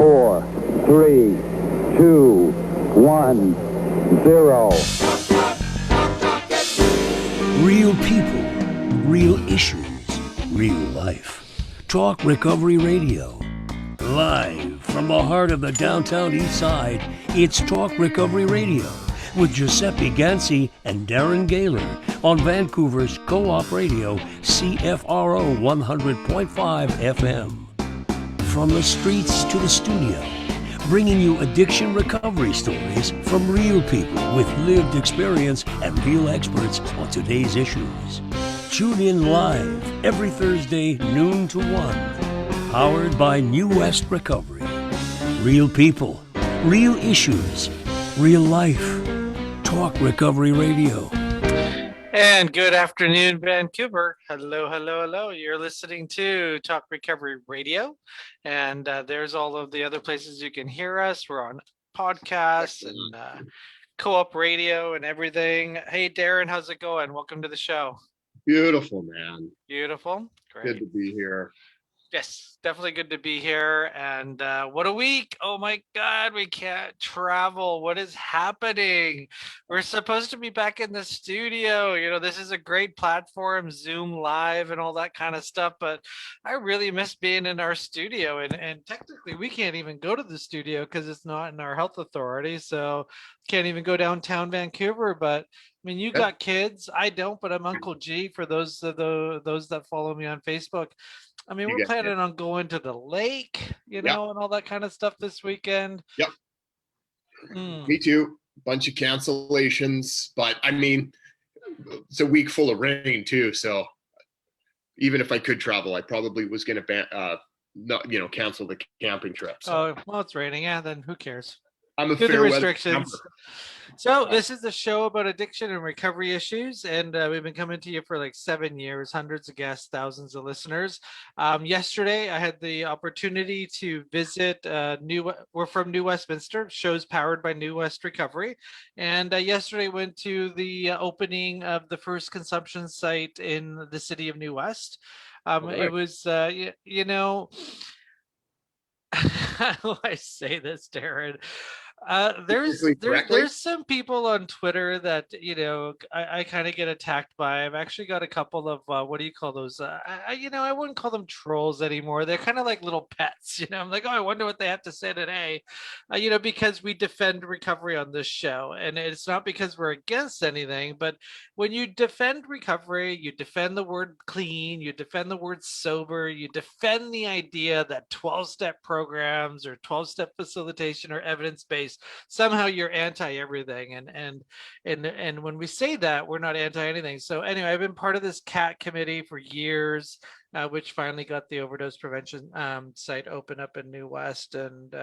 4, 3, 2, 1, 0. Real people, real issues, real life. Talk Recovery Radio. Live from the heart of the downtown east side, it's Talk Recovery Radio with Giuseppe Ganci and Darren Gaylor on Vancouver's Co-op Radio, CFRO 100.5 FM. From the streets to the studio, bringing you addiction recovery stories from real people with lived experience and real experts on today's issues. Tune in live every Thursday, noon to 1. Powered by New West Recovery. Real people, real issues, real life. Talk Recovery Radio. And good afternoon, Vancouver. Hello, hello, hello. You're listening to Talk Recovery Radio. And there's all of the other places you can hear us. We're on podcasts and Co-op Radio and everything. Hey, Darren, how's it going? Welcome to the show. Beautiful, man. Beautiful. Great. Good to be here. Yes, definitely good to be here. And what a week. Oh my God, we can't travel. What is happening? We're supposed to be back in the studio. You know, this is a great platform, Zoom Live and all that kind of stuff. But I really miss being in our studio. And technically, we can't even go to the studio because it's not in our health authority. So can't even go downtown Vancouver. But I mean, you got kids. I don't, but I'm Uncle G for those that follow me on Facebook. I mean, we're planning on going to the lake, you know, and all that kind of stuff this weekend. Yep. Me too. Bunch of cancellations, but I mean, it's a week full of rain too. So even if I could travel, I probably was going to cancel the camping trip. So. Oh, well, it's raining. Yeah, then who cares? I'm a Do fair the weather restrictions. camper. So this is the show about addiction and recovery issues, and we've been coming to you for like 7 years, hundreds of guests, thousands of listeners. Yesterday, I had the opportunity to visit we're from New Westminster, shows powered by New West Recovery, and yesterday went to the opening of the first consumption site in the city of New West. It was, you know, how do I say this, Darren? There's some people on Twitter that, you know, I kind of get attacked by. I've actually got a couple of what do you call those? I wouldn't call them trolls anymore. They're kind of like little pets, you know. I'm like, oh, I wonder what they have to say today, because we defend recovery on this show, and it's not because we're against anything, but when you defend recovery, you defend the word clean, you defend the word sober, you defend the idea that 12-step programs or 12-step facilitation are evidence-based. Somehow you're anti everything, and when we say that, we're not anti anything. So anyway, I've been part of this CAT committee for years, which finally got the overdose prevention site open up in New West, and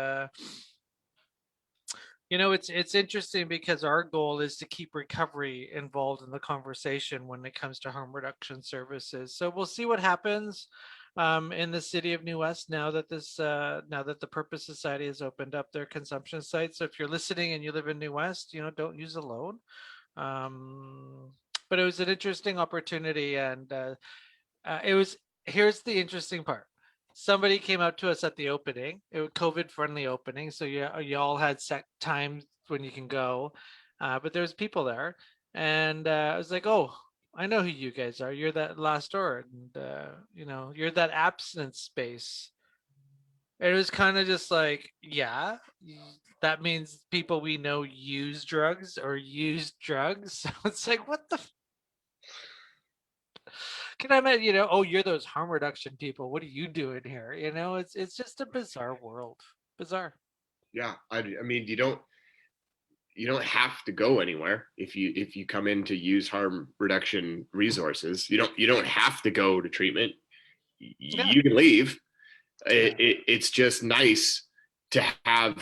it's interesting because our goal is to keep recovery involved in the conversation when it comes to harm reduction services. So we'll see what happens in the city of New West now that the Purpose Society has opened up their consumption site. So if you're listening and you live in New West, don't use alone. But it was an interesting opportunity, and here's the interesting part. Somebody came out to us at the opening. It was COVID-friendly opening, so you all had set times when you can go, but there's people there, and I was like, oh, I know who you guys are. You're that last door, and you're that abstinence space. It was kind of just like, yeah, that means people we know use drugs or use drugs. So it's like, what the? Can I imagine, oh, you're those harm reduction people. What are you doing here? It's just a bizarre world. Bizarre. Yeah, I mean, you don't have to go anywhere if you come in to use harm reduction resources. You don't have to go to treatment. You can leave. Yeah. It's just nice to have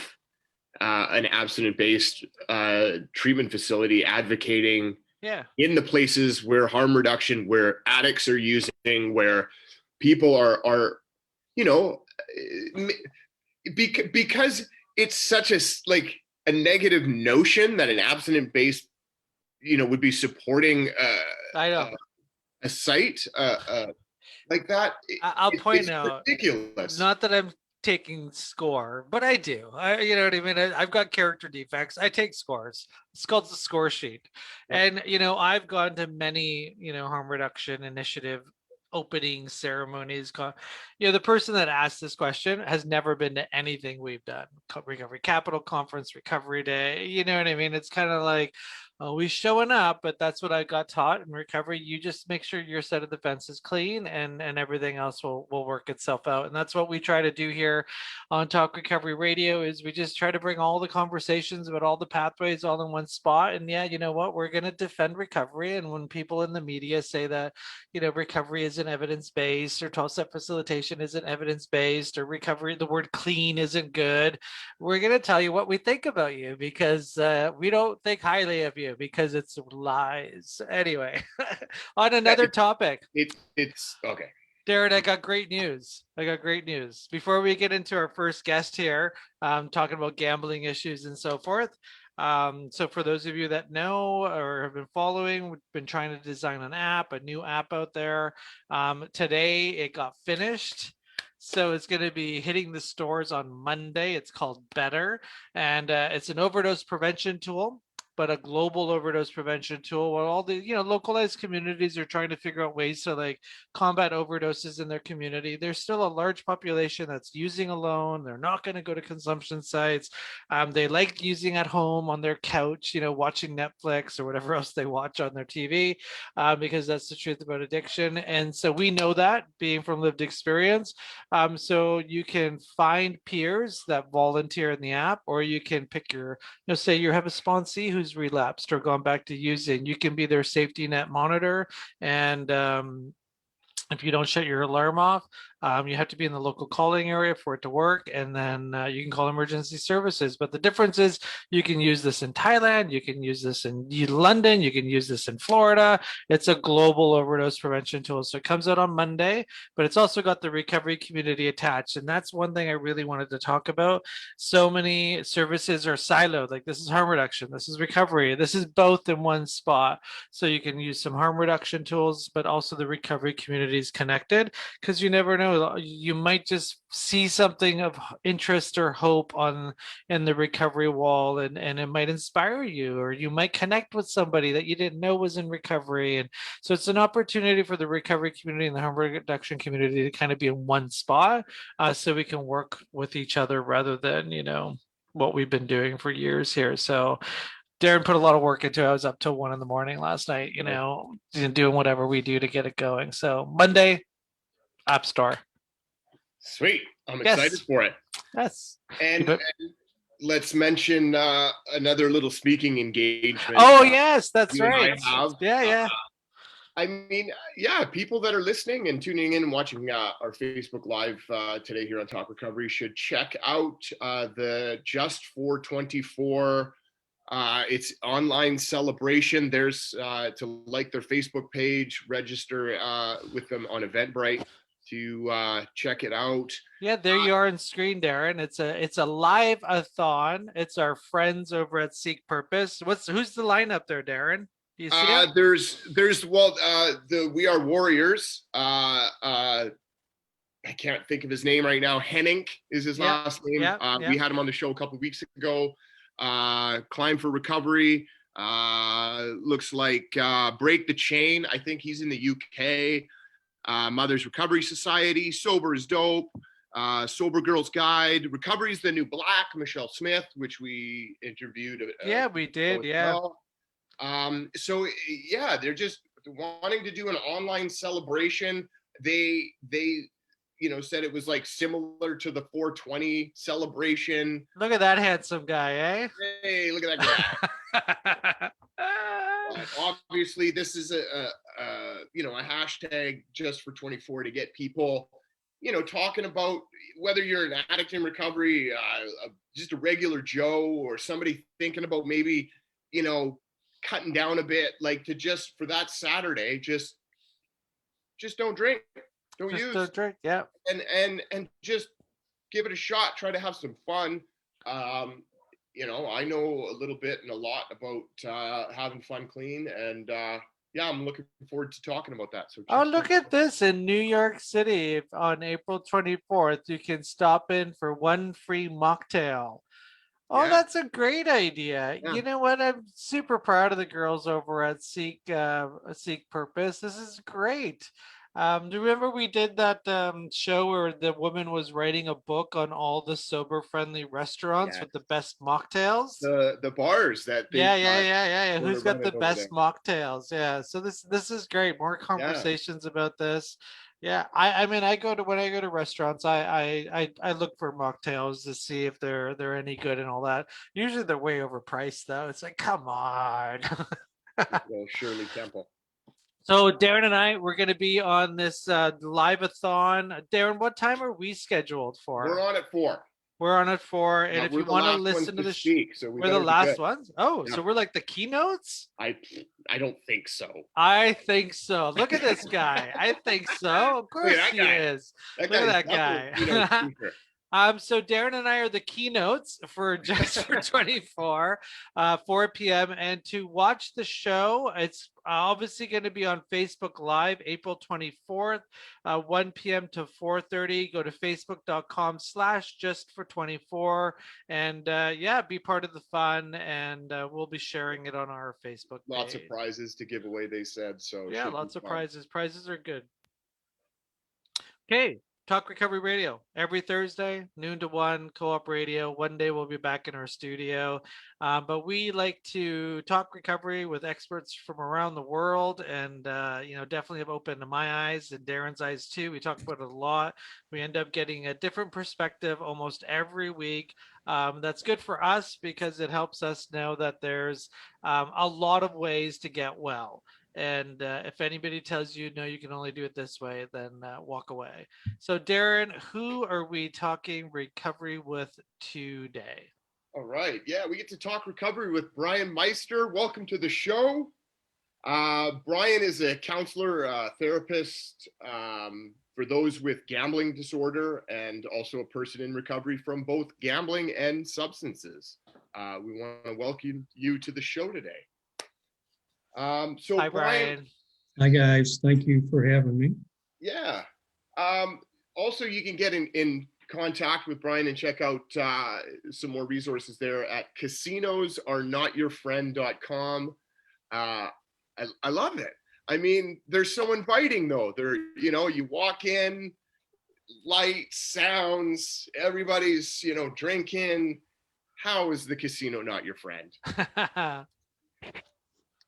an abstinent-based treatment facility advocating in the places where harm reduction, where addicts are using, where people are because it's such a negative notion that an abstinent-based, would be supporting a site like that. I'll point out, ridiculous. Not that I'm taking score, but I do. You know what I mean? I've got character defects. I take scores. It's called the score sheet. And, I've gone to many, harm reduction initiative opening ceremonies. The person that asked this question has never been to anything we've done. Recovery Capital Conference, Recovery Day. You know what I mean? It's kind of like, we showing up, but that's what I got taught in recovery. You just make sure your set of defense is clean, and everything else will work itself out. And that's what we try to do here on Talk Recovery Radio, is we just try to bring all the conversations about all the pathways all in one spot. And yeah, you know what? We're going to defend recovery. And when people in the media say that, recovery isn't evidence-based, or 12-step facilitation isn't evidence-based, or recovery, the word clean isn't good, we're going to tell you what we think about you, because we don't think highly of you, because it's lies. Anyway, on another topic. It's okay. Darren, I got great news. Before we get into our first guest here, talking about gambling issues and so forth. So for those of you that know or have been following, we've been trying to design a new app out there. Today it got finished. So it's going to be hitting the stores on Monday. It's called Better, and it's an overdose prevention tool, but a global overdose prevention tool where all the localized communities are trying to figure out ways to combat overdoses in their community. There's still a large population that's using alone. They're not going to go to consumption sites. They like using at home on their couch, watching Netflix or whatever else they watch on their TV, because that's the truth about addiction. And so we know that, being from lived experience. So you can find peers that volunteer in the app, or you can pick your, say you have a sponsee who's relapsed or gone back to using. You can be their safety net monitor, and if you don't shut your alarm off, you have to be in the local calling area for it to work, and then you can call emergency services. But the difference is you can use this in Thailand, you can use this in London, you can use this in Florida. It's a global overdose prevention tool. So it comes out on Monday, but it's also got the recovery community attached. And that's one thing I really wanted to talk about. So many services are siloed. Like, this is harm reduction, this is recovery, this is both in one spot. So you can use some harm reduction tools, but also the recovery community is connected, because you never know, you might just see something of interest or hope in the recovery wall, and it might inspire you, or you might connect with somebody that you didn't know was in recovery. And so it's an opportunity for the recovery community and the harm reduction community to kind of be in one spot, so we can work with each other rather than what we've been doing for years here. So Darren put a lot of work into it. I was up till 1 a.m. last night, doing whatever we do to get it going. So Monday, App Store. Sweet. I'm excited for it. Yes. And let's mention another little speaking engagement. Oh, yes, that's right. Yeah. I mean, people that are listening and tuning in and watching our Facebook Live today here on Talk Recovery should check out the Just 424. It's online celebration. There's to like their Facebook page, register with them on Eventbrite to check it out. Yeah, there you are on screen, Darren. It's a live-a-thon. It's our friends over at Seek Purpose. Who's the lineup there, Darren? Do you see it? There's the We Are Warriors. I can't think of his name right now. Henning is his last name. We had him on the show a couple of weeks ago. Climb for Recovery. Looks like Break the Chain. I think he's in the UK. Mother's Recovery Society. Sober is Dope. Sober Girls Guide. Recovery is the New Black. Michelle Smith, which we interviewed. We did. Yeah. So they're just wanting to do an online celebration. They said it was like similar to the 420 celebration. Look at that handsome guy, eh? Hey, look at that guy. Obviously, this is a hashtag just for 24 to get people, talking about whether you're an addict in recovery, just a regular Joe, or somebody thinking about maybe, cutting down a bit, like to just for that Saturday, just don't drink. Don't drink, yeah. And just give it a shot. Try to have some fun. I know a little bit and a lot about having fun clean, and yeah, I'm looking forward to talking about that. So Oh, check look that at this in New York City on April 24th. You can stop in for one free mocktail. Oh, Yeah. that's a great idea. Yeah. You know what? I'm super proud of the girls over at Seek Purpose. This is great. Do you remember we did that show where the woman was writing a book on all the sober-friendly restaurants Yeah. with the best mocktails? The bars that they've Yeah. sort Who's of got the running over best there. mocktails? Yeah. So this is great. More Yeah. conversations about this. Yeah. I mean, when I go to restaurants, I look for mocktails to see if they're any good and all that. Usually they're way overpriced though. It's like, come on. Well, Shirley Temple. So Darren and I, we're going to be on this live-a-thon. Darren, what time are we scheduled for? We're on at 4. We're on at 4, and if we're you the want to last ones listen to the speak, so we we're the better be last good. ones. Oh, Yeah. so we're like the keynotes? I don't think so. I think so. Look at this guy. I think so. Of course that he guy. is. That Look at guy's that guy. definitely a keynote speaker. So Darren and I are the keynotes for Just for 24, 4 p.m. And to watch the show, it's obviously going to be on Facebook Live, April 24th, 1 p.m. to 4:30. Go to facebook.com/just for 24 and yeah, be part of the fun. And we'll be sharing it on our Facebook page. Lots of prizes to give away, they said. So yeah, should be lots of fun. prizes. Prizes are good. Okay. Talk Recovery Radio every Thursday, noon to 1, Co-op Radio. One day we'll be back in our studio. But we like to talk recovery with experts from around the world and, definitely have opened my eyes and Darren's eyes too. We talk about it a lot. We end up getting a different perspective almost every week. That's good for us because it helps us know that there's a lot of ways to get well. And if anybody tells you, no, you can only do it this way, then walk away. So Darren, who are we talking recovery with today? All right. Yeah, we get to talk recovery with Brian Meister. Welcome to the show. Brian is a counselor, therapist for those with gambling disorder and also a person in recovery from both gambling and substances. We want to welcome you to the show today. So Hi, Brian. Hi, guys. Thank you for having me. Yeah. Also, you can get in contact with Brian and check out some more resources there at casinosAreNotYourFriend.com. I love it. I mean, they're so inviting though. They're, you walk in, lights, sounds, everybody's, drinking. How is the casino not your friend?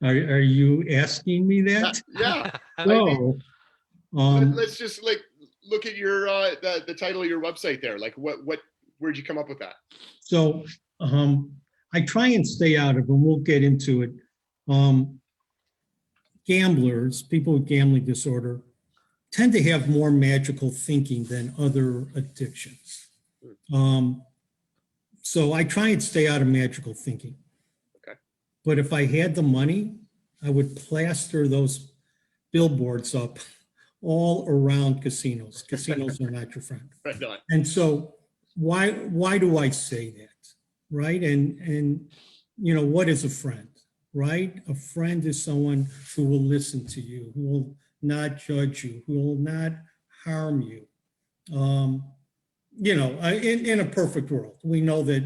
Are you asking me that? Yeah. So, let's just look at your the title of your website there. Like where'd you come up with that? So I try and stay out of, and we'll get into it. Gamblers, people with gambling disorder, tend to have more magical thinking than other addictions. So I try and stay out of magical thinking. Okay. But if I had the money, I would plaster those billboards up all around casinos. Casinos are not your friend. Right on. And so why do I say that? Right? And what is a friend? Right? A friend is someone who will listen to you, who will not judge you, who will not harm you. In a perfect world, we know that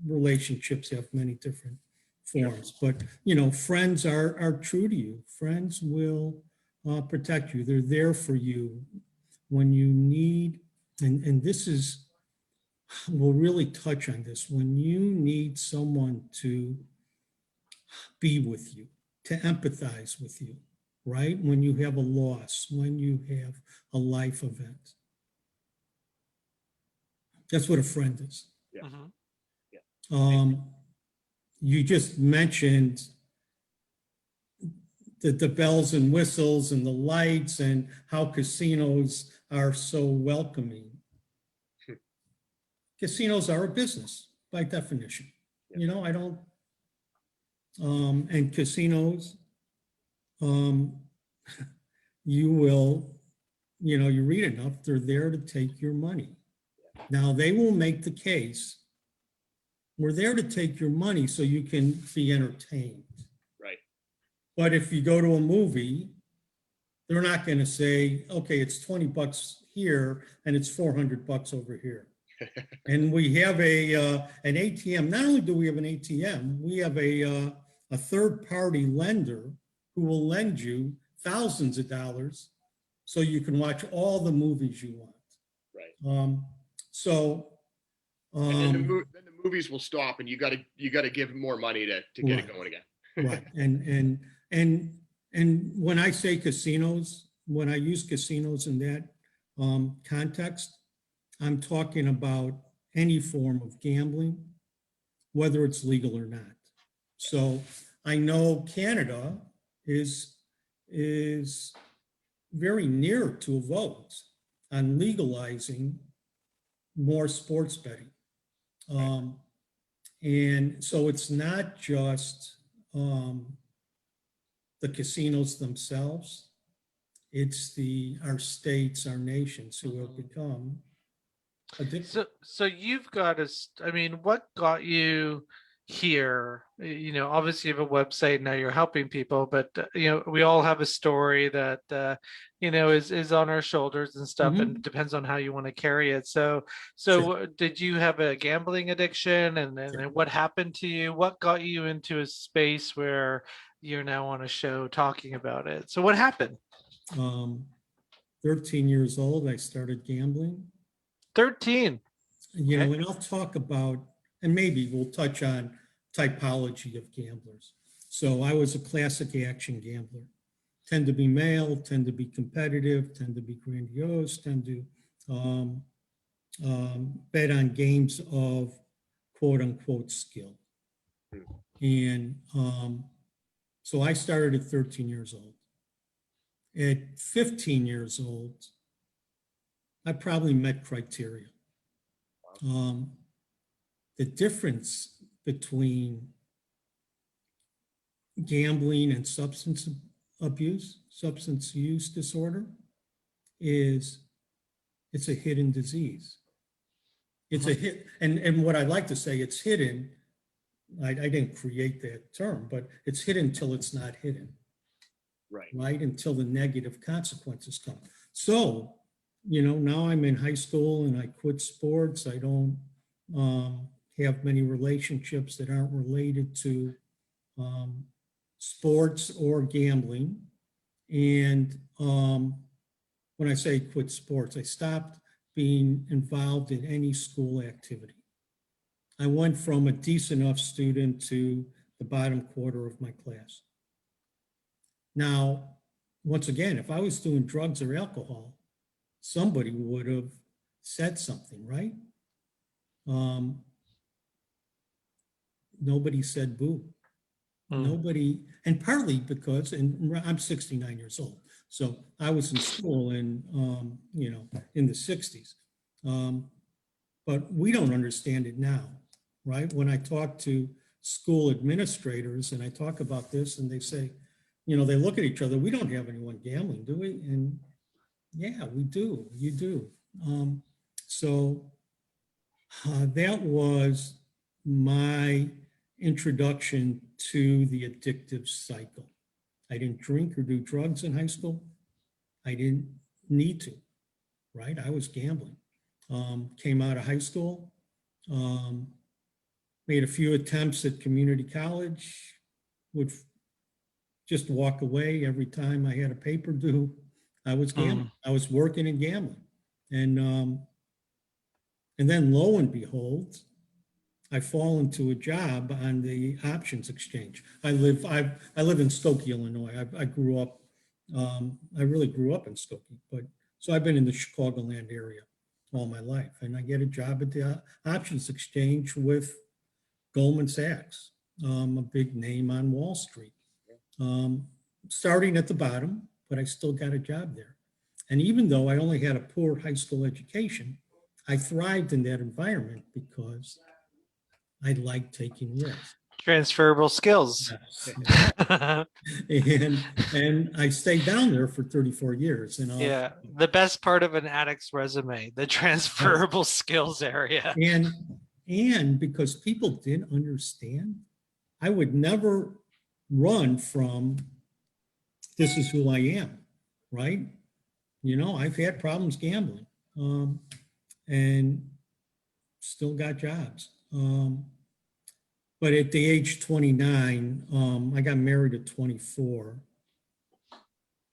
relationships have many different forms, but friends are true to you. Friends will protect you. They're there for you when you need, and this is, we'll really touch on this, when you need someone to be with you, to empathize with you, right? When you have a loss, when you have a life event. That's what a friend is. Yeah. Mm-hmm. You just mentioned the bells and whistles and the lights and how casinos are so welcoming. Casinos are a business by definition. Yeah. I don't, and casinos, you will, you read enough, they're there to take your money. Now they will make the case, we're there to take your money so you can be entertained. Right. But if you go to a movie, they're not going to say, okay, it's $20 here and it's $400 over here. And we have an ATM. Not only do we have an ATM, we have a third-party lender who will lend you thousands of dollars so you can watch all the movies you want. Right. So And then the movies will stop, and you got to give more money to get Right. it going again. Right. And when I say casinos, when I use casinos in that context, I'm talking about any form of gambling, whether it's legal or not. So I know Canada is very near to a vote on legalizing more sports betting. And so it's not just the casinos themselves, it's our states, our nations who have become addicted. So you've got I mean, what got you here? You know, obviously you have a website now, you're helping people, but you know, we all have a story that you know is on our shoulders and stuff, Mhm. and it depends on how you want to carry it. So Sure. did you have a gambling addiction, and then Sure. what happened to you? What got you into a space where you're now on a show talking about it? So what happened? 13 years old, I started gambling. 13. You Okay. know, and I'll talk about, and maybe we'll touch on typology of gamblers. So I was a classic action gambler. Tend to be male, tend to be competitive, tend to be grandiose, tend to bet on games of quote unquote skill. And so I started at 13 years old. At 15 years old, I probably met criteria. The difference between gambling and substance use disorder is it's a hidden disease. It's a hit, and what I like to say, it's hidden. I didn't create that term, but it's hidden till it's not hidden. Right? Until the negative consequences come. So, you know, now I'm in high school and I quit sports. I don't have many relationships that aren't related to sports or gambling. And when I say quit sports, I stopped being involved in any school activity. I went from a decent enough student to the bottom quarter of my class. Now, once again, if I was doing drugs or alcohol, somebody would have said something, right? Nobody said boo. Nobody, and partly because, and I'm 69 years old, so I was in school in, you know, in the 60s. But we don't understand it now, right? When I talk to school administrators and I talk about this and they say, you know, they look at each other, we don't have anyone gambling, do we? And yeah, we do, you do. So that was my introduction to the addictive cycle. I didn't drink or do drugs in high school. I didn't need to, right? I was gambling. Came out of high school, made a few attempts at community college, would just walk away every time I had a paper due. I was gambling. I was working and gambling. And then lo and behold, I fall into a job on the options exchange. I live in Skokie, Illinois. I grew up, I really grew up in Skokie, but so I've been in the Chicagoland area all my life. And I get a job at the options exchange with Goldman Sachs, a big name on Wall Street. Starting at the bottom, but I still got a job there. And even though I only had a poor high school education, I thrived in that environment because I liked taking risks. Transferable skills. Yes. and I stayed down there for 34 years. And yeah, the best part of an addict's resume, the transferable skills area. And because people didn't understand, I would never run from this is who I am, right? I've had problems gambling, and still got jobs. But at the age 29, I got married at 24.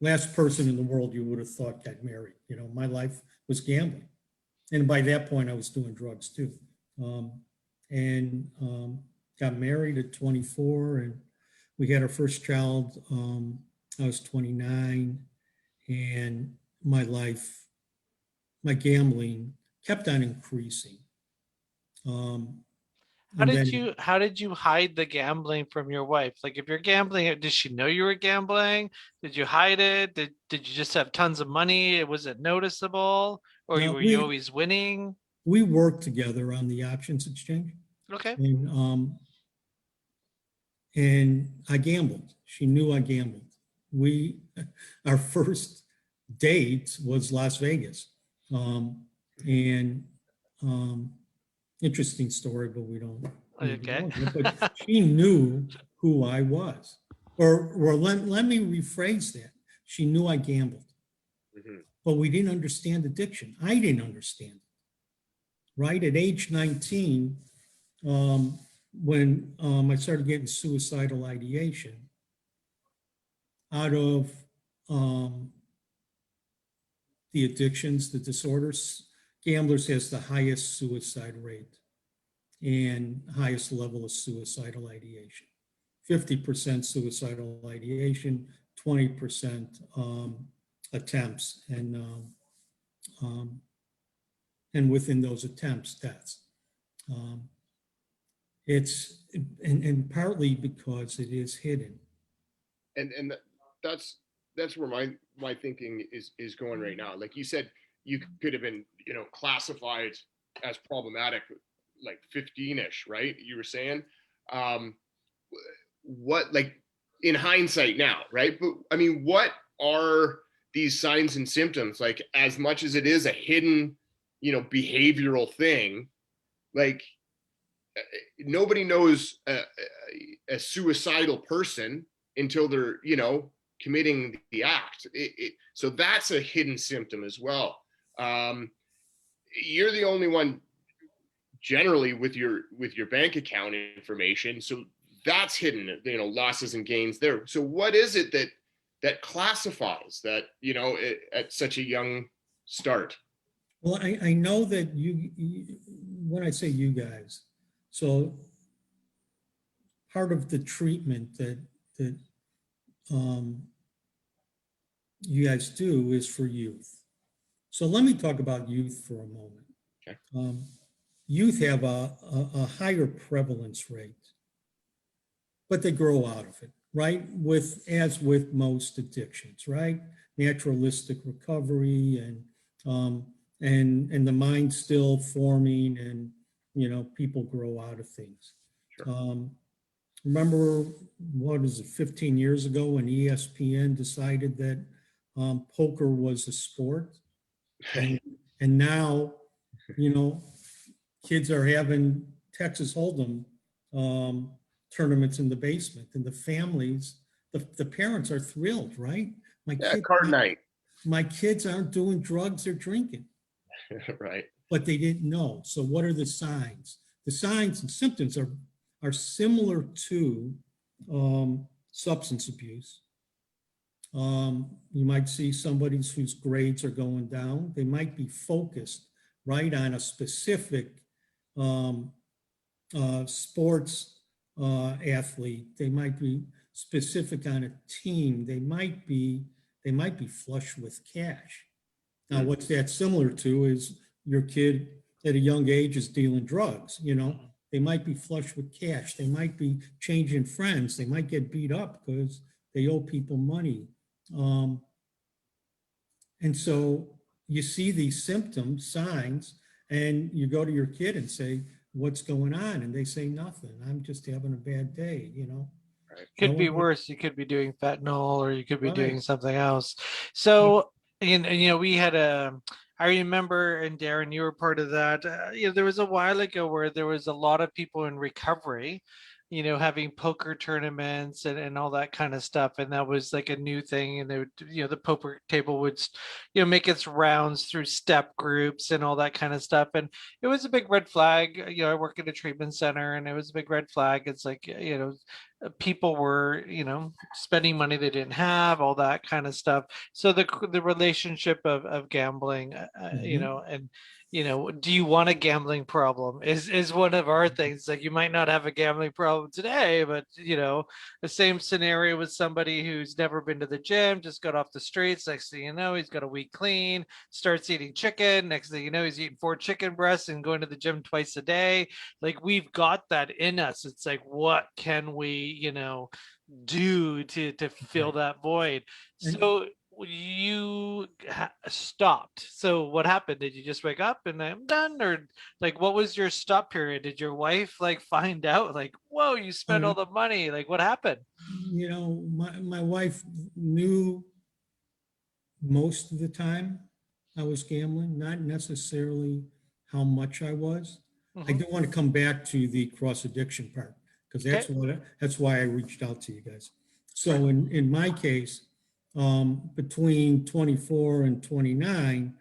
Last person in the world you would have thought got married. My life was gambling. And by that point, I was doing drugs too. And got married at 24, and we had our first child. I was 29, and my gambling kept on increasing. How did you hide the gambling from your wife? Like, if you're gambling, did she know you were gambling? Did you hide it? Did you just have tons of money? Was it noticeable? Or No, were you always winning? We worked together on the options exchange. Okay. And I gambled. She knew I gambled. Our first date was Las Vegas. Interesting story, but we don't. Okay. But she knew who I was. Or let me rephrase that. She knew I gambled. Mhm. But we didn't understand addiction. I didn't understand it. Right at age 19, when I started getting suicidal ideation, out of the addictions, the disorders, gamblers has the highest suicide rate and highest level of suicidal ideation. 50% suicidal ideation, 20% attempts, and within those attempts, deaths. It's and partly because it is hidden. And that's where my thinking is going right now. Like you said, you could have been, classified as problematic like 15ish, right? You were saying, what, like, in hindsight now, right? But I mean, what are these signs and symptoms? Like, as much as it is a hidden, behavioral thing, like, nobody knows a suicidal person until they're, committing the act. So that's a hidden symptom as well. You're the only one generally with your bank account information, so that's hidden, losses and gains there. So what is it that classifies that, at such a young start? Well, I know that when I say you guys, so part of the treatment that you guys do is for youth. So let me talk about youth for a moment. Okay. Youth have a higher prevalence rate, but they grow out of it, right? As with most addictions, right? Naturalistic recovery and the mind still forming, and people grow out of things. Sure. Remember, what is it, 15 years ago when ESPN decided that poker was a sport? And now, kids are having Texas Hold'em tournaments in the basement, and the families, the parents are thrilled, right? Card night. My kids aren't doing drugs or drinking. Right. But they didn't know. So what are the signs? The signs and symptoms are similar to substance abuse. You might see somebody whose grades are going down. They might be focused right on a specific sports athlete. They might be specific on a team. They might be flush with cash. Now, what's that similar to is your kid at a young age is dealing drugs. They might be flush with cash. They might be changing friends. They might get beat up because they owe people money. And so you see these symptoms, signs, and you go to your kid and say, what's going on? And they say, nothing. I'm just having a bad day, Right. Could be worse. You could be doing fentanyl, or you could be doing Right. something else. So, we had I remember, and Darren, you were part of that. There was a while ago where there was a lot of people in recovery having poker tournaments and all that kind of stuff. And that was like a new thing. And they would, the poker table would, make its rounds through step groups and all that kind of stuff. And it was a big red flag. I work at a treatment center, and it was a big red flag. It's like, people were, spending money they didn't have, all that kind of stuff. So the relationship of gambling, and do you want a gambling problem is one of our things. Like, you might not have a gambling problem today, but the same scenario with somebody who's never been to the gym, just got off the streets. Next thing you know, he's got a week clean, starts eating chicken. Next thing you know, he's eating 4 chicken breasts and going to the gym twice a day. Like, we've got that in us. It's like, what can we, do to fill that void? So you stopped. So what happened? Did you just wake up and I'm done? Or like, what was your stop period? Did your wife like find out, like, whoa, you spent all the money? Like, what happened? My wife knew most of the time I was gambling, not necessarily how much I was. I do want to come back to the cross addiction part, because that's why I reached out to you guys. So in my case, between 24 and 29,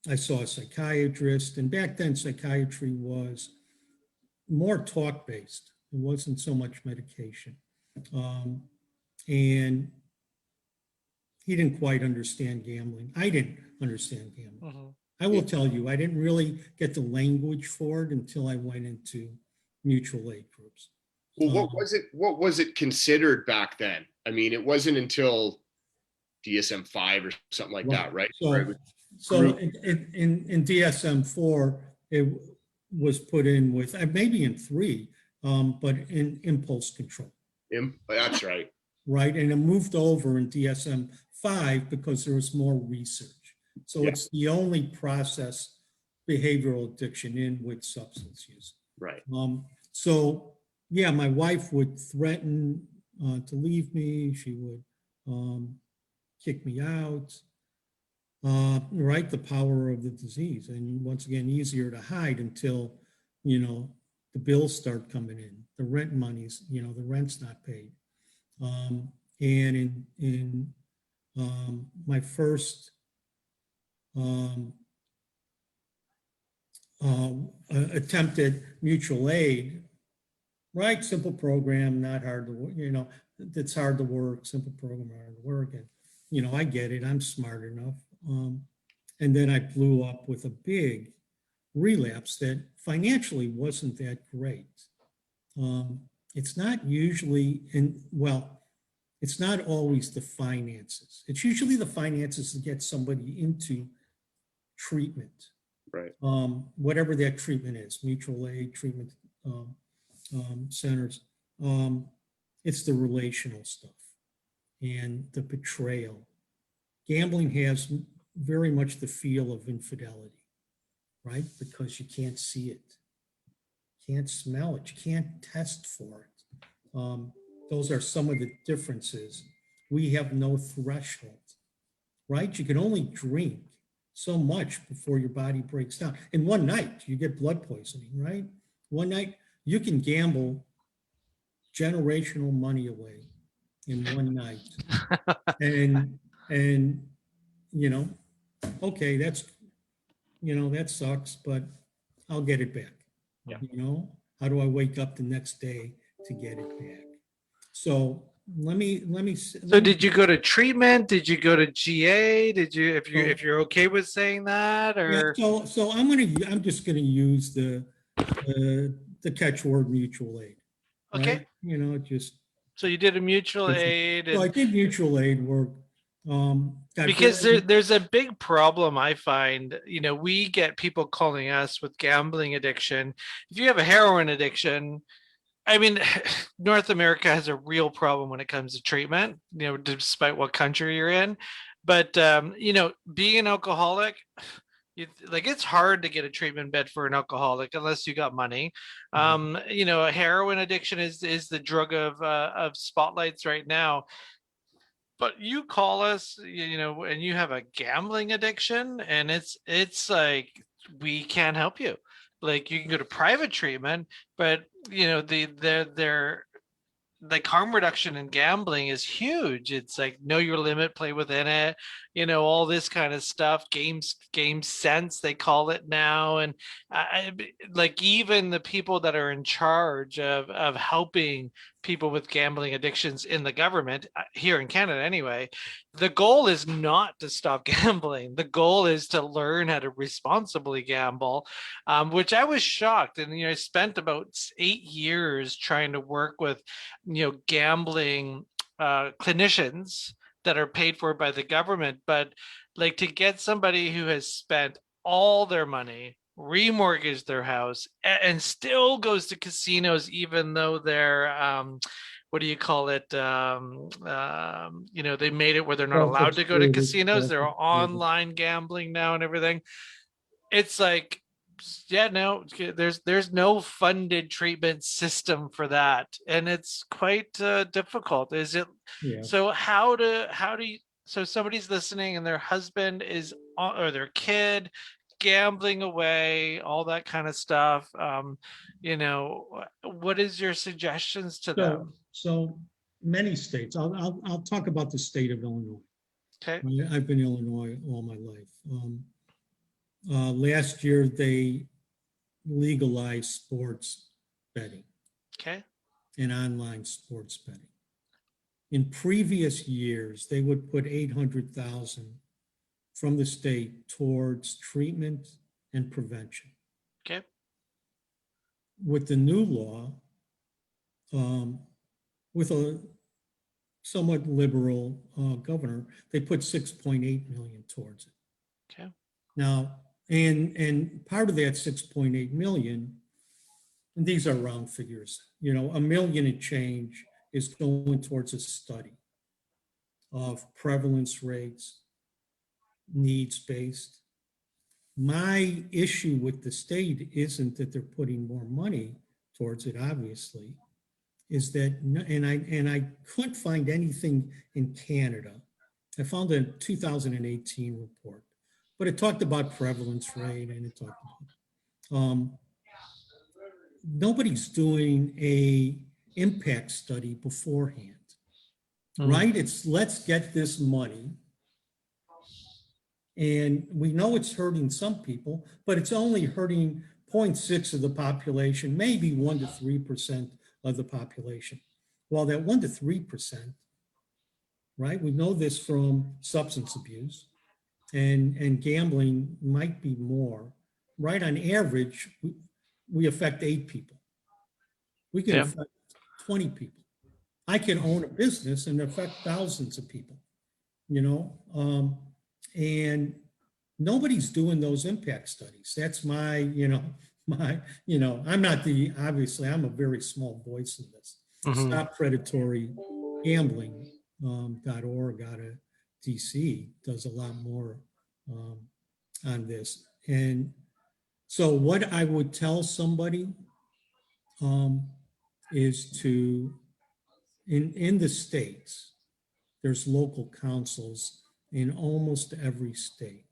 I saw a psychiatrist, and back then psychiatry was more talk-based. It wasn't so much medication. And he didn't quite understand gambling. I didn't understand gambling. I will tell you, I didn't really get the language for it until I went into mutual aid groups. Well, what was it considered back then? I mean, it wasn't until DSM-5 or something like that, right? So in DSM-4, it was put in with, maybe in 3, but in impulse control. That's right. Right, and it moved over in DSM-5 because there was more research. So it's the only process behavioral addiction in with substance use. Right. So yeah, my wife would threaten to leave me. She would kick me out. Right, the power of the disease, and once again, easier to hide until the bills start coming in, the rent money's, the rent's not paid. And in my first attempt at mutual aid, right? Simple program, not hard to, it's hard to work, simple program, hard to work. And, I get it, I'm smart enough. And then I blew up with a big relapse that financially wasn't that great. It's not usually, it's not always the finances. It's usually the finances to get somebody into treatment. Right. Whatever that treatment is, mutual aid, treatment centers. It's the relational stuff and the betrayal. Gambling has very much the feel of infidelity, right? Because you can't see it, can't smell it, you can't test for it. Those are some of the differences. We have no threshold, right? You can only drink so much before your body breaks down. In one night, you get blood poisoning, right? One night, you can gamble generational money away in one night. And okay, that's, that sucks, but I'll get it back. Yeah. How do I wake up the next day to get it back? So let me. So did you go to treatment? Did you go to GA? Did you, if you're okay with saying that, or? Yeah, so I'm just gonna use the catchword mutual aid. Okay. Right? Just. So you did a mutual aid. So I did mutual aid work. Because there's a big problem I find. We get people calling us with gambling addiction. If you have a heroin addiction, I mean, North America has a real problem when it comes to treatment, despite what country you're in. But, being an alcoholic, it's hard to get a treatment bed for an alcoholic unless you got money. A heroin addiction is the drug of spotlights right now. But you call us, and you have a gambling addiction, and it's like, we can't help you. like you can go to private treatment, but you know, they're like harm reduction in gambling is huge. It's like know your limit, play within it, you know, all this kind of stuff. Game sense, they call it now. And like even the people that are in charge of helping people with gambling addictions in the government here in Canada anyway, the goal is not to stop gambling. The goal is to learn how to responsibly gamble, which I was shocked. And, you know, I spent about 8 years trying to work with, you know, gambling clinicians that are paid for by the government. But like to get somebody who has spent all their money, remortgaged their house, and still goes to casinos, even though they're, what do you call it? You know, they made it where they're not allowed to go to casinos. They're online gambling now and everything. It's like, yeah, no, there's no funded treatment system for that, and it's quite difficult. Is it? Yeah. So how do you? So somebody's listening, and their husband is or their kid gambling away, all that kind of stuff. You know, what is your suggestions to them? So many states. I'll talk about the state of Illinois. Okay. I've been in Illinois all my life. Last year they legalized sports betting. Okay. And online sports betting. In previous years, they would put 800,000 from the state towards treatment and prevention. Okay. With the new law, with a somewhat liberal governor, they put 6.8 million towards it. Okay. Now, and part of that 6.8 million, and these are round figures, you know, $1 million and change is going towards a study of prevalence rates, needs-based. My issue with the state isn't that they're putting more money towards it, obviously, is that, and I couldn't find anything in Canada. I found a 2018 report, but it talked about prevalence rate and it talked about, nobody's doing a impact study beforehand, right? It's let's get this money. And we know it's hurting some people, but it's only hurting 0.6 of the population, maybe 1 to 3% of the population. Well, that 1 to 3%, right? We know this from substance abuse and gambling might be more, right? On average, we affect 8 people. We can affect 20 people. I can own a business and affect thousands of people, you know? And nobody's doing those impact studies. That's my, I'm not obviously I'm a very small voice in this. Stop Predatory Gambling, .org out of DC does a lot more on this. And so what I would tell somebody is to, in the states, there's local councils in almost every state.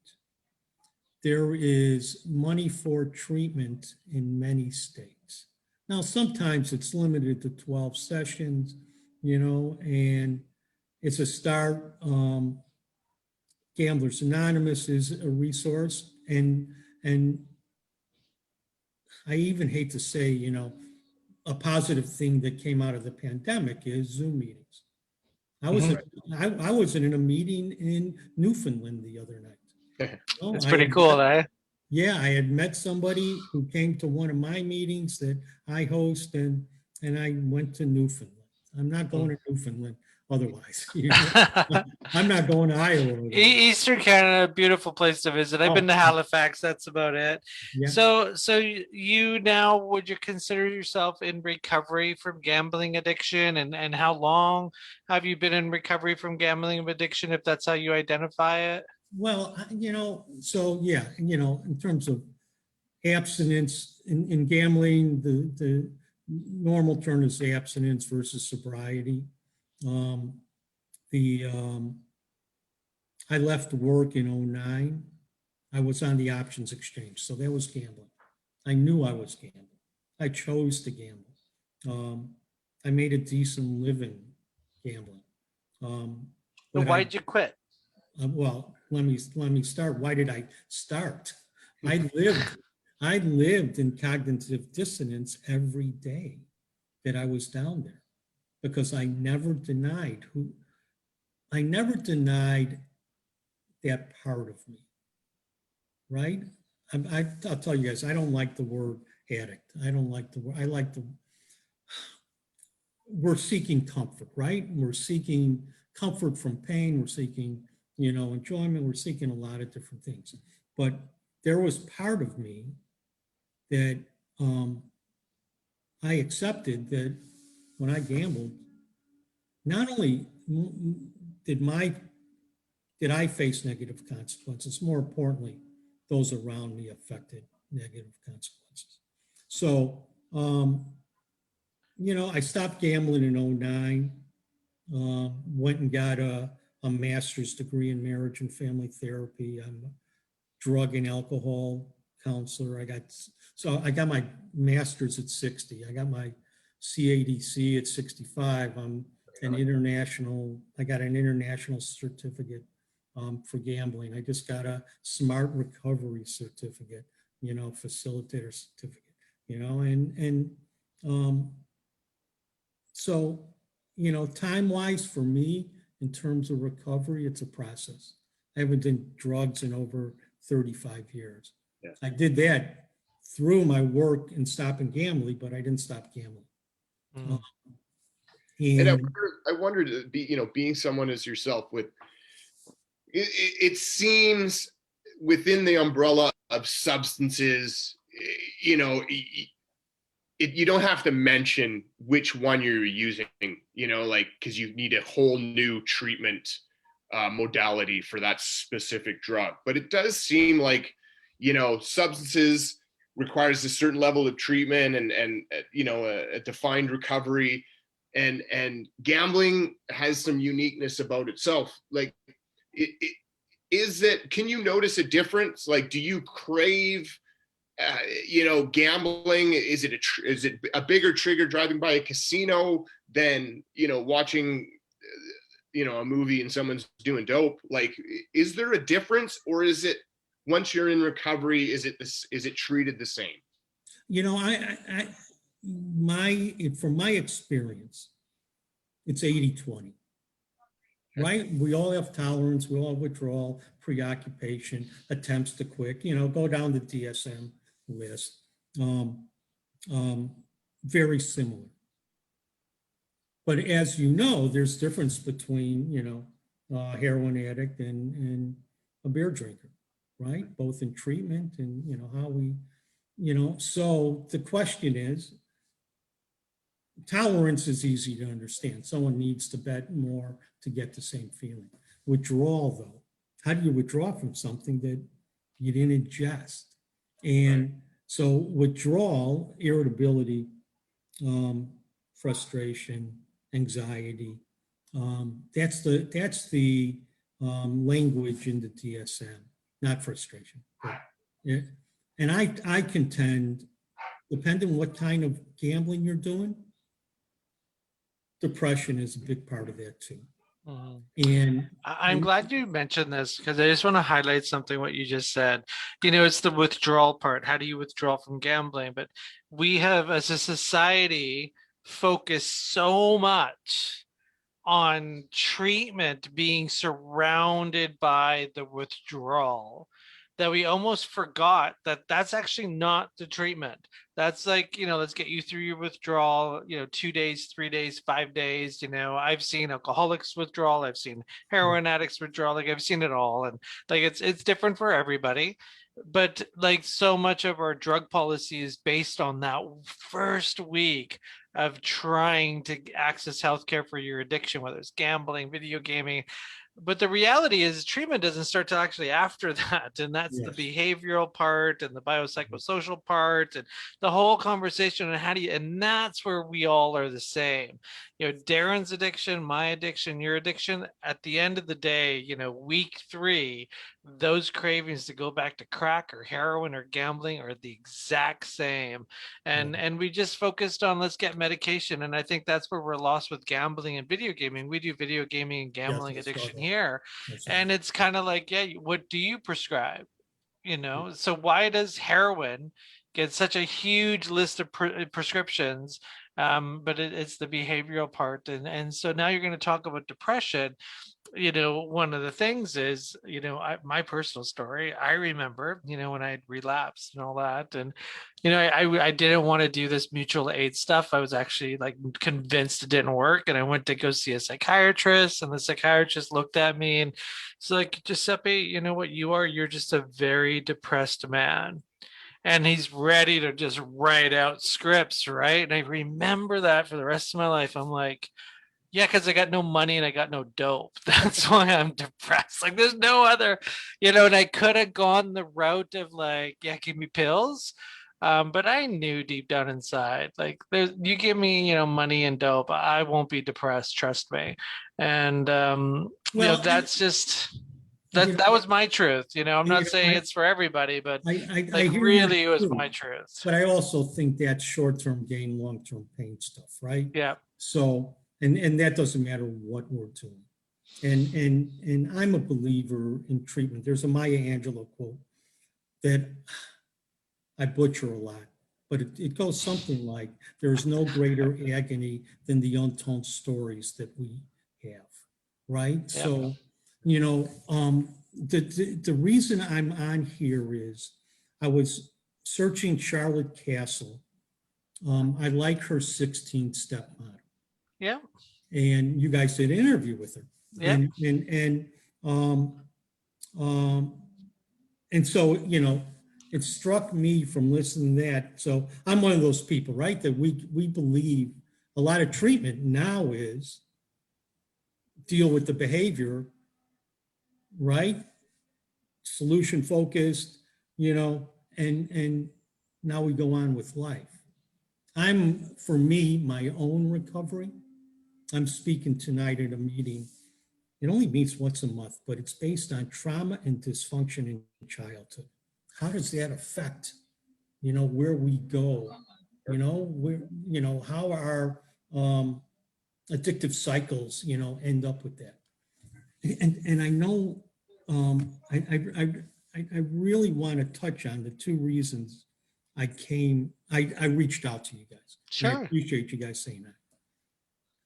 There is money for treatment in many states. Now, sometimes it's limited to 12 sessions, you know, and it's a start. Gamblers Anonymous is a resource. And I even hate to say, you know, a positive thing that came out of the pandemic is Zoom meetings. I was in a meeting in Newfoundland the other night. It's pretty cool, eh? Yeah, I had met somebody who came to one of my meetings that I host, and I went to Newfoundland. I'm not going to Newfoundland otherwise. You know? I'm not going to Iowa. Eastern Canada, beautiful place to visit. I've been to Halifax. That's about it. Yeah. So you now, would you consider yourself in recovery from gambling addiction? And how long have you been in recovery from gambling addiction, if that's how you identify it? Well, you know, so yeah, you know, in terms of abstinence in gambling, the normal term is abstinence versus sobriety. I left work in 2009. I was on the options exchange, so that was gambling. I knew I was gambling. I chose to gamble. I made a decent living gambling. So But why'd you quit? well, let me start. Why did I start? I lived I lived in cognitive dissonance every day that I was down there, because I never denied that part of me, right? I'll tell you guys, I don't like the word addict. I don't like the word. We're seeking comfort, right? We're seeking comfort from pain. We're seeking, enjoyment. We're seeking a lot of different things. But there was part of me that I accepted, that when I gambled, not only did I face negative consequences, more importantly, those around me affected negative consequences. So, I stopped gambling in 2009, went and got a master's degree in marriage and family therapy. I'm a drug and alcohol counselor. I got my master's at 60. I got my CADC at 65. I got an international certificate for gambling. I just got a smart recovery certificate, facilitator certificate, so, time-wise for me, in terms of recovery, it's a process. I haven't done drugs in over 35 years. Yeah. I did that through my work in stopping gambling, but I didn't stop gambling. Mm. And I wondered, being someone as yourself, it seems within the umbrella of substances, you don't have to mention which one you're using, because you need a whole new treatment modality for that specific drug. But it does seem like, substances requires a certain level of treatment and a defined recovery, and gambling has some uniqueness about itself. Like, can you notice a difference? Like, do you crave gambling? Is it a bigger trigger driving by a casino than watching a movie and someone's doing dope? Like, is there a difference, or is it, once you're in recovery, is it treated the same? From my experience, it's 80-20. Right? We all have tolerance, we all have withdrawal, preoccupation, attempts to quit, go down the DSM list. Very similar. But as you know, there's difference between, a heroin addict and a beer drinker, right? Both in treatment and, how we, so the question is, tolerance is easy to understand. Someone needs to bet more to get the same feeling. Withdrawal, though, how do you withdraw from something that you didn't ingest? And so withdrawal, irritability, frustration, anxiety, that's the language in the DSM, not frustration. Yeah. And I contend, depending on what kind of gambling you're doing, depression is a big part of that too. And I'm glad you mentioned this, because I just want to highlight something what you just said. It's the withdrawal part. How do you withdraw from gambling? But we have, as a society, focused so much on treatment being surrounded by the withdrawal that we almost forgot that that's actually not the treatment. That's like, let's get you through your withdrawal, 2 days, 3 days, 5 days. I've seen alcoholics withdrawal. I've seen heroin addicts withdrawal. Like, I've seen it all. And like, it's different for everybody. But like, so much of our drug policy is based on that first week of trying to access healthcare for your addiction, whether it's gambling, video gaming. But the reality is treatment doesn't start till actually after that. And that's the behavioral part and the biopsychosocial part and the whole conversation on and that's where we all are the same. Darren's addiction, my addiction, your addiction, at the end of the day, week 3, those cravings to go back to crack or heroin or gambling are the exact same. And we just focused on let's get medication. And I think that's where we're lost with gambling and video gaming. We do video gaming and gambling Yes, I saw addiction that. here. I saw And that. it's kind of like, yeah, what do you prescribe? So why does heroin get such a huge list of prescriptions? But it's the behavioral part. And so now you're going to talk about depression. One of the things is, my personal story, I remember, when I had relapsed and all that. And, I didn't want to do this mutual aid stuff. I was actually like convinced it didn't work. And I went to go see a psychiatrist, and the psychiatrist looked at me and it's like, Giuseppe, you know what you are? You're just a very depressed man. And he's ready to just write out scripts, right? And I remember that for the rest of my life. I'm like, yeah, because I got no money and I got no dope. That's why I'm depressed. Like, there's no other, and I could have gone the route of like, yeah, give me pills. But I knew deep down inside, like, you give me, money and dope, I won't be depressed. Trust me. And Well, that's just you that know, was my truth. I'm not saying I, it's for everybody, but I like hear really, you it was too, my truth. but I also think that's short-term gain, long-term pain stuff, right? Yeah. So, and that doesn't matter what we're doing. And I'm a believer in treatment. There's a Maya Angelou quote that I butcher a lot, but it goes something like, there's no greater agony than the untold stories that we have, right? Yep. So, the reason I'm on here is I was searching Charlotte Castle. I like her 16-step model. Yeah. And you guys did an interview with her. Yeah. And so, it struck me from listening to that. So I'm one of those people, right? That we believe a lot of treatment now is deal with the behavior, right? Solution focused, and now we go on with life. For me, my own recovery, I'm speaking tonight at a meeting. It only meets once a month, but it's based on trauma and dysfunction in childhood. How does that affect, where we go, how our addictive cycles, end up with that. And I know I really want to touch on the two reasons I reached out to you guys. Sure. And I appreciate you guys saying that.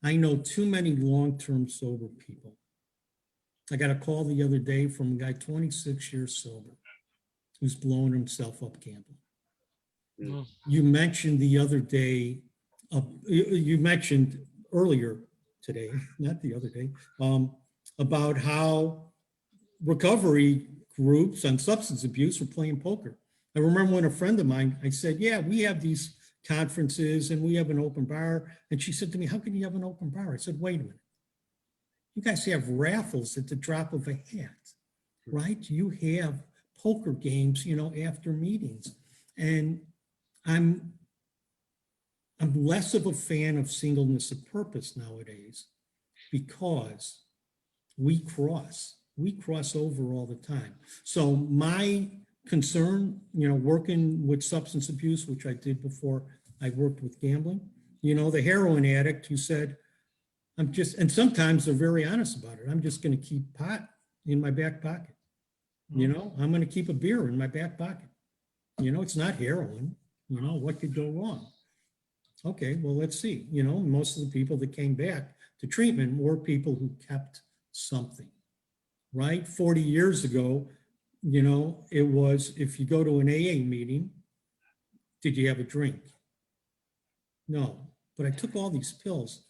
I know too many long-term sober people. I got a call the other day from a guy 26 years sober who's blowing himself up gambling. Mm. You mentioned the other day, you mentioned earlier today, not the other day, about how recovery groups on substance abuse were playing poker. I remember when a friend of mine, I said, yeah, we have these conferences and we have an open bar. And she said to me, how can you have an open bar? I said, wait a minute. You guys have raffles at the drop of a hat, right? You have poker games, after meetings. And I'm less of a fan of singleness of purpose nowadays because we cross over all the time. So my concern, working with substance abuse, which I did before I worked with gambling, the heroin addict who said, and sometimes they're very honest about it. I'm just going to keep pot in my back pocket. I'm going to keep a beer in my back pocket. It's not heroin. What could go wrong? Okay, well, let's see. Most of the people that came back to treatment were people who kept something, right? 40 years ago, it was, if you go to an AA meeting, did you have a drink? No, but I took all these pills.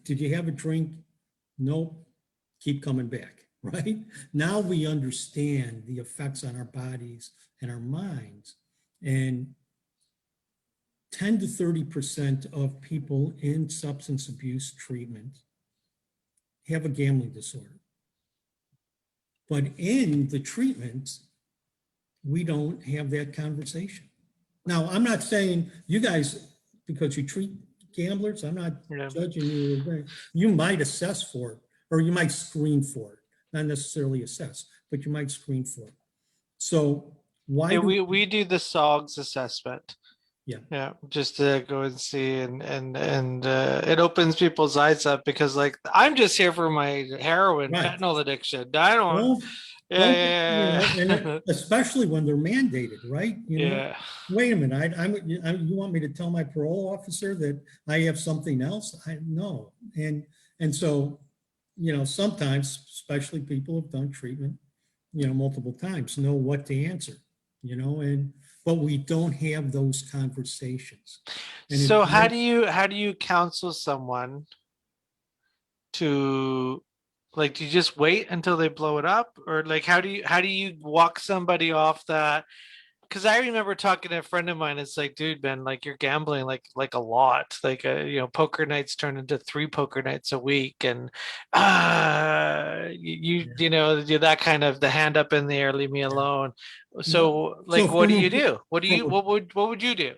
Did you have a drink? Nope. Keep coming back, right? Now we understand the effects on our bodies and our minds. And 10 to 30% of people in substance abuse treatment have a gambling disorder. But in the treatment, we don't have that conversation. Now, I'm not saying you guys, because you treat gamblers, I'm not judging you. You might assess for it, or you might screen for it. not necessarily assess, but you might screen for it. So why Yeah, do we do the SOGS assessment. Yeah. Yeah, just to go and see, and it opens people's eyes up, because like I'm just here for my heroin Right. fentanyl addiction. I don't. Well, Yeah, well, yeah, and yeah. especially when they're mandated, right? Yeah. Wait a minute, you want me to tell my parole officer that I have something else? No. And so, sometimes, especially people who've done treatment, multiple times, know what to answer, but we don't have those conversations. And So how do you counsel someone to, like, do you just wait until they blow it up, or like how do you walk somebody off that? Because I remember talking to a friend of mine. It's like, dude, man, like you're gambling like a lot. Like, poker nights turn into 3 poker nights a week, and you're that kind of the hand up in the air, leave me alone. So, like, So what do from you a, do? What would you do?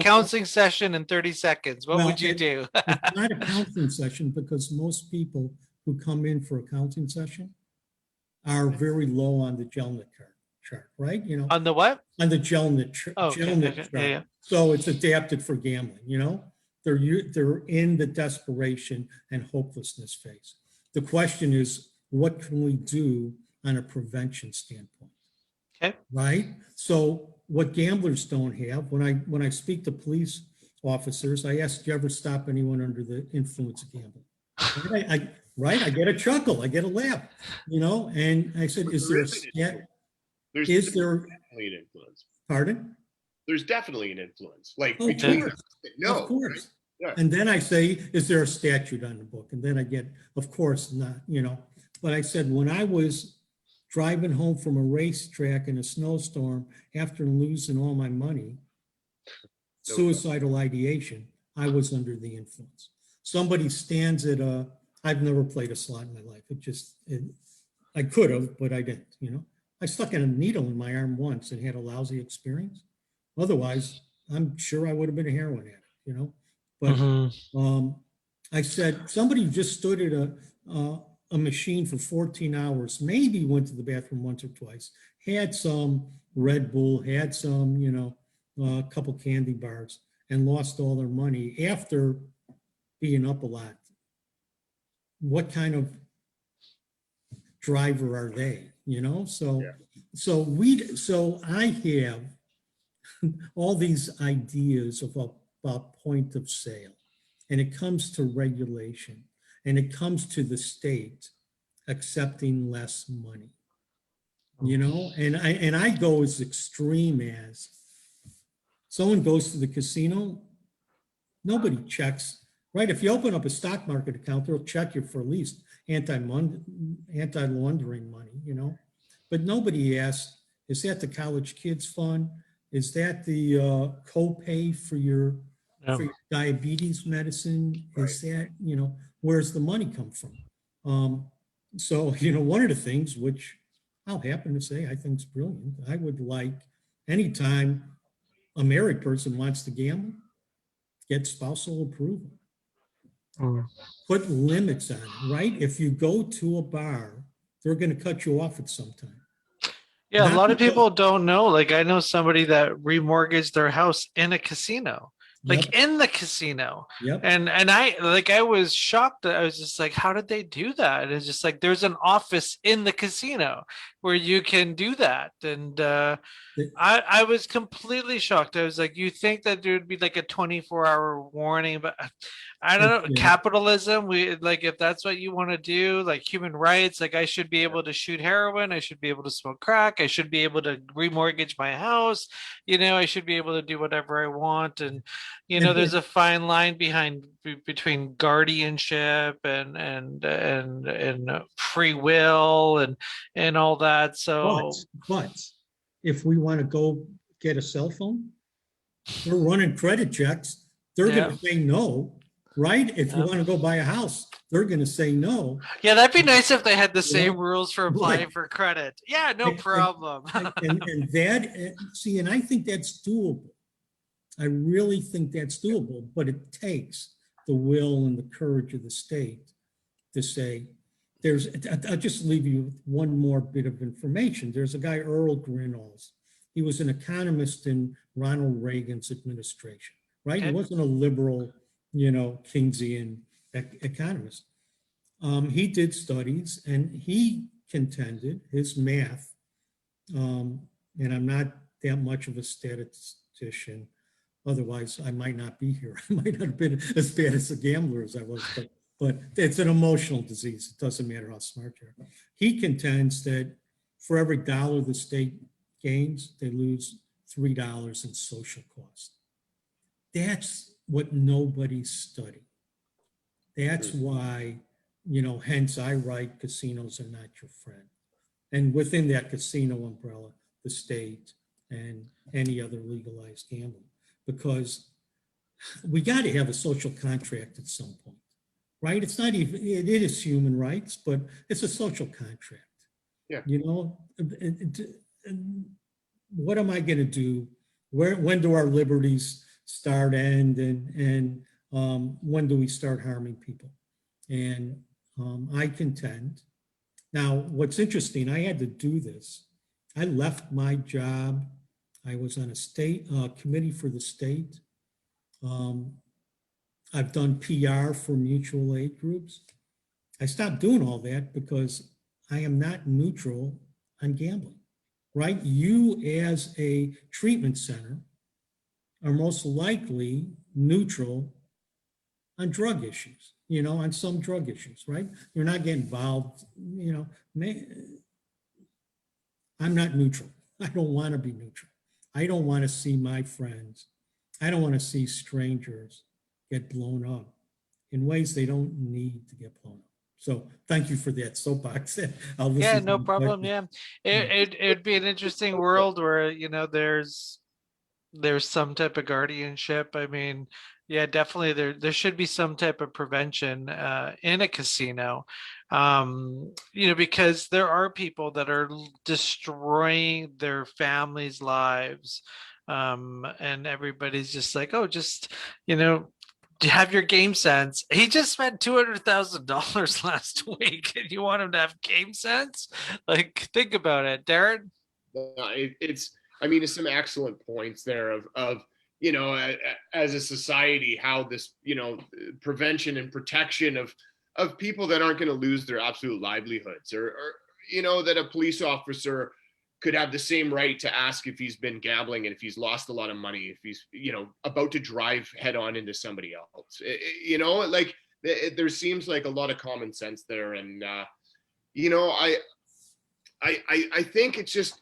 Counseling session in 30 seconds. What would you do? It's not a counseling session, because most people who come in for a counseling session are very low on the Gelnet chart, right? On the what? On the Gelnet Oh, okay, chart. okay. Yeah, yeah. So it's adapted for gambling, they're in the desperation and hopelessness phase. The question is, what can we do on a prevention standpoint? Okay. Right? So what gamblers don't have, when I speak to police officers, I ask, do you ever stop anyone under the influence of gambling? I get a chuckle, I get a laugh, and I said, is there definitely an influence. Pardon? There's definitely an influence. Like Of between course. no, Of course. right? Yeah. And then I say, is there a statute on the book? And then I get, of course not, But I said, when I was driving home from a racetrack in a snowstorm after losing all my money, suicidal ideation, I was under the influence. Somebody stands at I've never played a slot in my life. I could have, but I didn't, I stuck in a needle in my arm once and had a lousy experience. Otherwise, I'm sure I would have been a heroin addict, But I said, somebody who just stood at a machine for 14 hours, maybe went to the bathroom once or twice, had some Red Bull, had some, a couple candy bars, and lost all their money after being up a lot. What kind of driver are they? So I have all these ideas about point of sale, and it comes to regulation, and it comes to the state accepting less money, and I go as extreme as someone goes to the casino, nobody checks, right? If you open up a stock market account, they'll check you for at least anti-laundering money, but nobody asks, is that the college kids fund? Is that the copay for your diabetes medicine? Is that, where's the money come from? So, one of the things which I'll happen to say I think is brilliant, I would like anytime a married person wants to gamble, get spousal approval. Put limits on it, right? If you go to a bar, they're going to cut you off at some time. Yeah, a lot of people don't know. Like, I know somebody that remortgaged their house in a casino, like in the casino. Yep. And I was shocked. I was just like, how did they do that? And it's just like, there's an office in the casino where you can do that. And I was completely shocked. I was like, you think that there would be like a 24-hour warning, but I don't know. Capitalism, if that's what you want to do, like human rights, like I should be able to shoot heroin, I should be able to smoke crack, I should be able to remortgage my house, I should be able to do whatever I want. And there's a fine line between guardianship and free will and all that. So but if we want to go get a cell phone, we're running credit checks, they're going to say no. Right? If you want to go buy a house, they're going to say no. Yeah, that'd be nice if they had the same rules for applying for credit. Yeah, no problem. And I think that's doable. I really think that's doable, but it takes the will and the courage of the state to say I'll just leave you with one more bit of information. There's a guy, Earl Grinold. He was an economist in Ronald Reagan's administration, right? He Okay. wasn't a liberal, Keynesian economist. He did studies and he contended his math, and I'm not that much of a statistician, otherwise I might not be here. I might not have been as bad as a gambler as I was, but it's an emotional disease. It doesn't matter how smart you are. He contends that for every dollar the state gains, they lose $3 in social cost. That's what nobody's studying. That's why, hence I write casinos are not your friend. And within that casino umbrella, the state and any other legalized gambling, because we got to have a social contract at some point, right? It's not even, it is human rights, but it's a social contract. Yeah. What am I going to do? When do our liberties start, end, and when do we start harming people? And I contend. Now, what's interesting, I had to do this. I left my job. I was on a state committee for the state. I've done PR for mutual aid groups. I stopped doing all that because I am not neutral on gambling, right? You as a treatment center are most likely neutral on drug issues, on some drug issues, right? You're not getting involved, I'm not neutral. I don't want to be neutral. I don't want to see my friends. I don't want to see strangers get blown up in ways they don't need to get blown up. So thank you for that soapbox. I'll listen. Yeah, to no the problem. questions. Yeah, it'd be an interesting world where there's some type of guardianship. I mean, yeah, definitely there should be some type of prevention in a casino, because there are people that are destroying their families' lives, and everybody's just like, oh, just have your game sense. He just spent $200,000 last week, and you want him to have game sense? Like, think about it, Darren. It's some excellent points there of as a society, how this prevention and protection of people that aren't going to lose their absolute livelihoods, or that a police officer could have the same right to ask if he's been gambling and if he's lost a lot of money, if he's about to drive head on into somebody else. There seems like a lot of common sense there, and I think it's just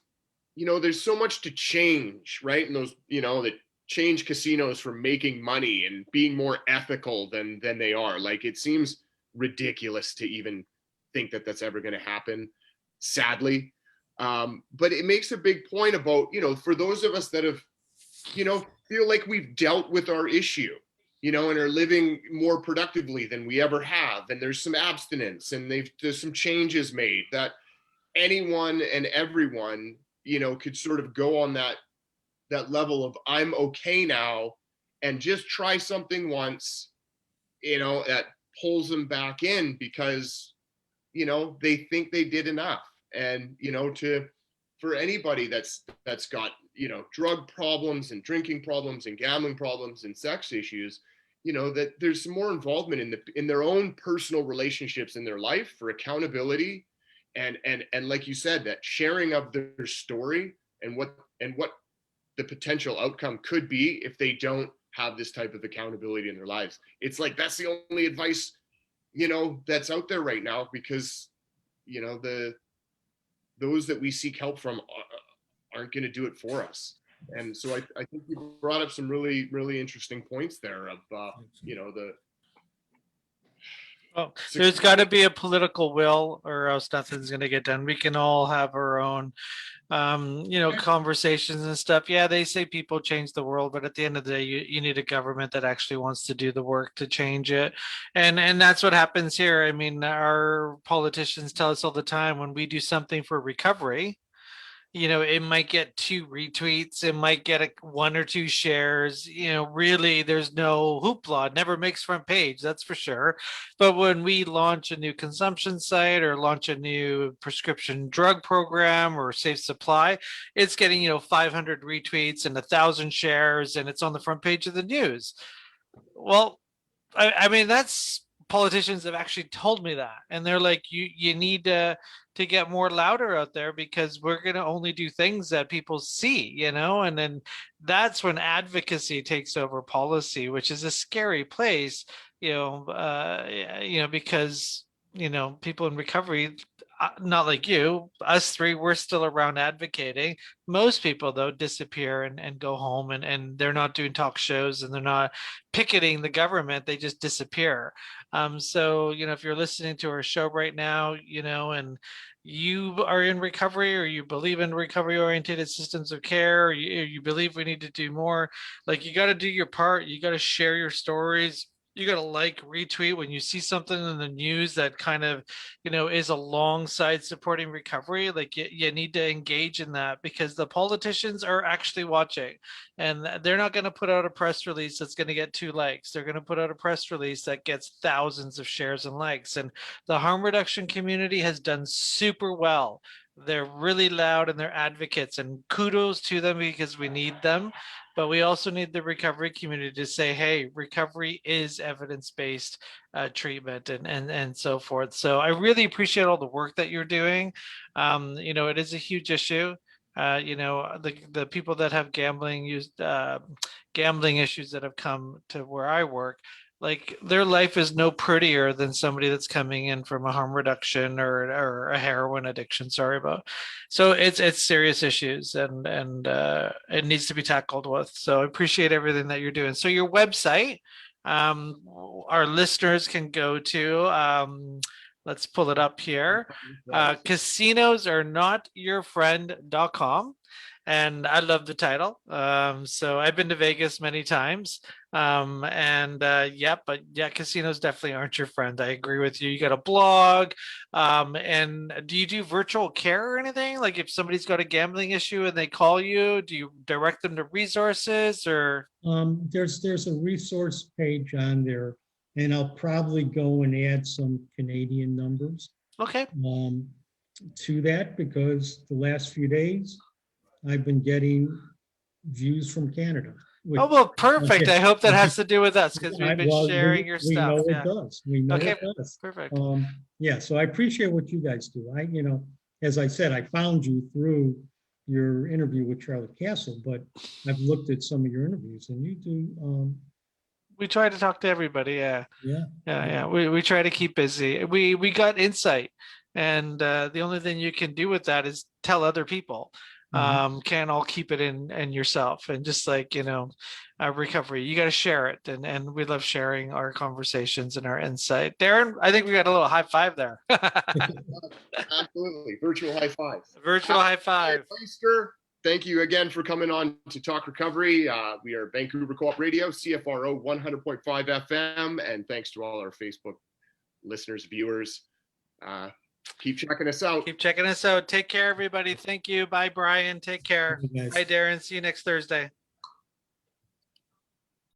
there's so much to change, right? And those that change casinos from making money and being more ethical than they are. Like, it seems ridiculous to even think that that's ever going to happen, sadly. But it makes a big point about, for those of us that have, feel like we've dealt with our issue, and are living more productively than we ever have. And there's some abstinence and there's some changes made that anyone and everyone, could sort of go on that level of, I'm okay now, and just try something once, that pulls them back in because, they think they did enough. And, for anybody that's got, drug problems and drinking problems and gambling problems and sex issues, that there's some more involvement in their own personal relationships in their life for accountability. And like you said, that sharing of their story and what the potential outcome could be if they don't have this type of accountability in their lives. It's like, that's the only advice, that's out there right now, because, those that we seek help from aren't going to do it for us. And so I think you brought up some really, really interesting points there of, Well, there's got to be a political will, or else nothing's going to get done. We can all have our own, conversations and stuff. Yeah, they say people change the world, but at the end of the day, you need a government that actually wants to do the work to change it. And that's what happens here. I mean, our politicians tell us all the time, when we do something for recovery, it might get 2 retweets, it might get 1 or 2 shares. Really, there's no hoopla. It never makes front page, that's for sure. But when we launch a new consumption site or launch a new prescription drug program or safe supply, it's getting 500 retweets and 1,000 shares, and it's on the front page of the news. Well, I mean, that's politicians have actually told me that, and they're like, you need to get more louder out there, because we're going to only do things that people see, and then that's when advocacy takes over policy, which is a scary place, because people in recovery, not like you, us three, we're still around advocating. Most people, though, disappear and go home, and they're not doing talk shows, and they're not picketing the government. They just disappear. So, if you're listening to our show right now, and you are in recovery, or you believe in recovery oriented systems of care, or you believe we need to do more, like, you got to do your part. You got to share your stories. You got to retweet when you see something in the news that kind of, is alongside supporting recovery. Like, you need to engage in that, because the politicians are actually watching, and they're not going to put out a press release that's going to get 2 likes. They're going to put out a press release that gets thousands of shares and likes. And the harm reduction community has done super well. They're really loud and they're advocates, and kudos to them, because we need them. But we also need the recovery community to say, hey, recovery is evidence-based treatment, and so forth. So I really appreciate all the work that you're doing. It is a huge issue. The people that have gambling issues that have come to where I work, like, their life is no prettier than somebody that's coming in from a harm reduction or a heroin addiction. Sorry about. So it's serious issues, and it needs to be tackled with. So I appreciate everything that you're doing. So your website, our listeners can go to. Let's pull it up here. Casinosarenotyourfriend.com. And I love the title. So I've been to Vegas many times. Casinos definitely aren't your friend. I agree with you. You got a blog. And do you do virtual care or anything? Like, if somebody's got a gambling issue and they call you, do you direct them to resources, or? There's a resource page on there, and I'll probably go and add some Canadian numbers Okay. to that, because the last few days I've been getting views from Canada. Oh, well, perfect. Okay. I hope that has to do with us, because we've been Well, sharing your we stuff. know Yeah. it does. We know Okay. it does. Perfect. Yeah, so I appreciate what you guys do. As I said, I found you through your interview with Charlie Castle, but I've looked at some of your interviews, and you do. We try to talk to everybody. Yeah. Yeah. We try to keep busy. We got insight, and the only thing you can do with that is tell other people. Can't all keep it in yourself. And just like, recovery, you got to share it, and we love sharing our conversations and our insight. Darren, I think we got a little high five there. Absolutely. Virtual high five. Virtual high five. Meister, thank you again for coming on to Talk Recovery. We are Vancouver Co-op Radio, CFRO 100.5 FM, and thanks to all our Facebook listeners, viewers. Keep checking us out. Keep checking us out. Take care, everybody. Thank you. Bye, Brian. Take care. Okay, guys. Bye, Darren. See you next Thursday.